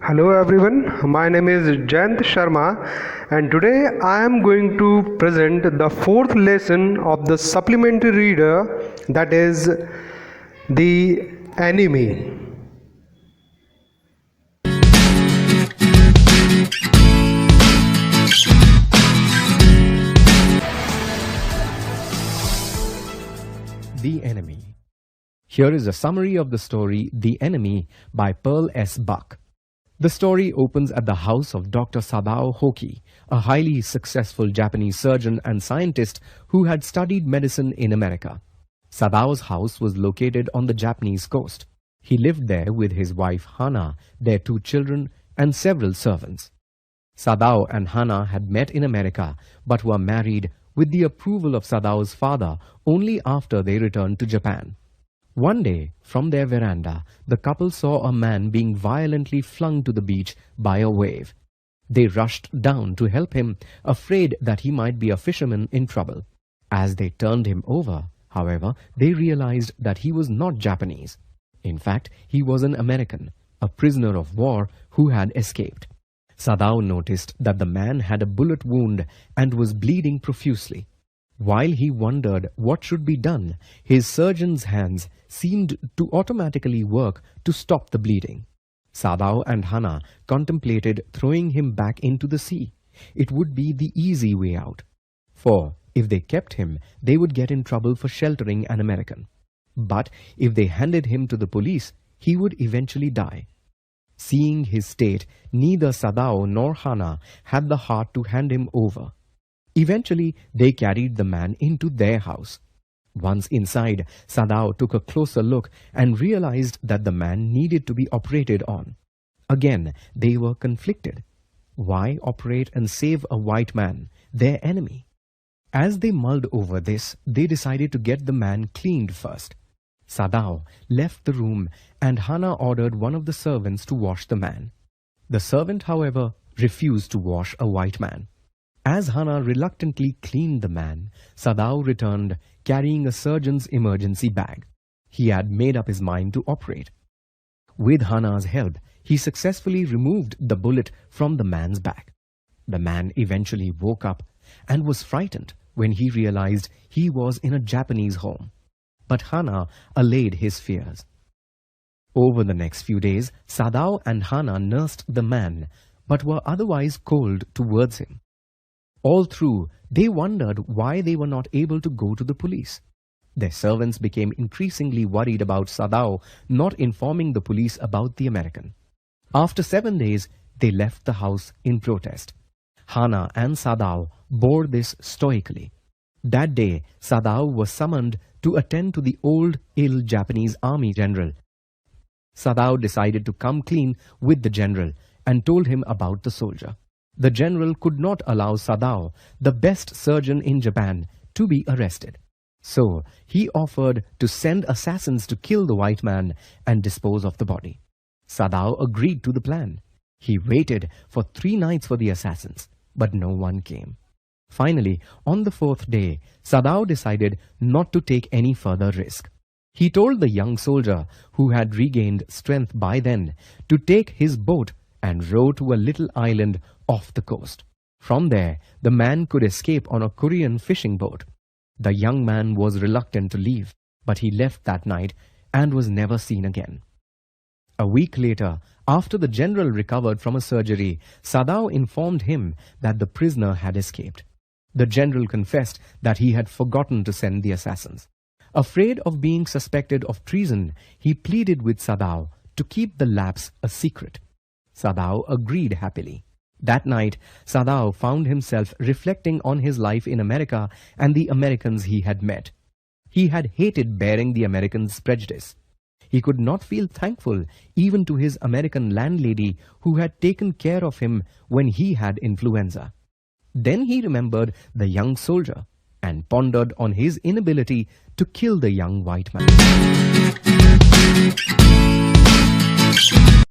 Hello everyone, my name is Jayant Sharma and today I am going to present the fourth lesson of the supplementary reader, that is The Enemy. The Enemy. Here is a summary of the story The Enemy by Pearl S. Buck. The story opens at the house of Dr. Sadao Hoki, a highly successful Japanese surgeon and scientist who had studied medicine in America. Sadao's house was located on the Japanese coast. He lived there with his wife Hana, their 2 children, and several servants. Sadao and Hana had met in America but were married with the approval of Sadao's father only after they returned to Japan. One day, from their veranda, the couple saw a man being violently flung to the beach by a wave. They rushed down to help him, afraid that he might be a fisherman in trouble. As they turned him over, however, they realized that he was not Japanese. In fact, he was an American, a prisoner of war who had escaped. Sadao noticed that the man had a bullet wound and was bleeding profusely. While he wondered what should be done, his surgeon's hands seemed to automatically work to stop the bleeding. Sadao and Hana contemplated throwing him back into the sea. It would be the easy way out. For if they kept him, they would get in trouble for sheltering an American. But if they handed him to the police, he would eventually die. Seeing his state, neither Sadao nor Hana had the heart to hand him over. Eventually, they carried the man into their house. Once inside, Sadao took a closer look and realized that the man needed to be operated on. Again, they were conflicted. Why operate and save a white man, their enemy? As they mulled over this, they decided to get the man cleaned first. Sadao left the room and Hana ordered one of the servants to wash the man. The servant, however, refused to wash a white man. As Hana reluctantly cleaned the man, Sadao returned carrying a surgeon's emergency bag. He had made up his mind to operate. With Hana's help, he successfully removed the bullet from the man's back. The man eventually woke up and was frightened when he realized he was in a Japanese home. But Hana allayed his fears. Over the next few days, Sadao and Hana nursed the man, but were otherwise cold towards him. All through, they wondered why they were not able to go to the police. Their servants became increasingly worried about Sadao not informing the police about the American. After 7 days, they left the house in protest. Hana and Sadao bore this stoically. That day, Sadao was summoned to attend to the old, ill Japanese army general. Sadao decided to come clean with the general and told him about the soldier. The general could not allow Sadao, the best surgeon in Japan, to be arrested. So he offered to send assassins to kill the white man and dispose of the body. Sadao agreed to the plan. He waited for 3 nights for the assassins, but no one came. Finally, on the 4th day, Sadao decided not to take any further risk. He told the young soldier, who had regained strength by then, to take his boat and row to a little island off the coast. From there, the man could escape on a Korean fishing boat. The young man was reluctant to leave, but he left that night and was never seen again. A week later, after the general recovered from a surgery, Sadao informed him that the prisoner had escaped. The general confessed that he had forgotten to send the assassins. Afraid of being suspected of treason, he pleaded with Sadao to keep the lapse a secret. Sadao agreed happily. That night, Sadao found himself reflecting on his life in America and the Americans he had met. He had hated bearing the Americans' prejudice. He could not feel thankful even to his American landlady who had taken care of him when he had influenza. Then he remembered the young soldier and pondered on his inability to kill the young white man.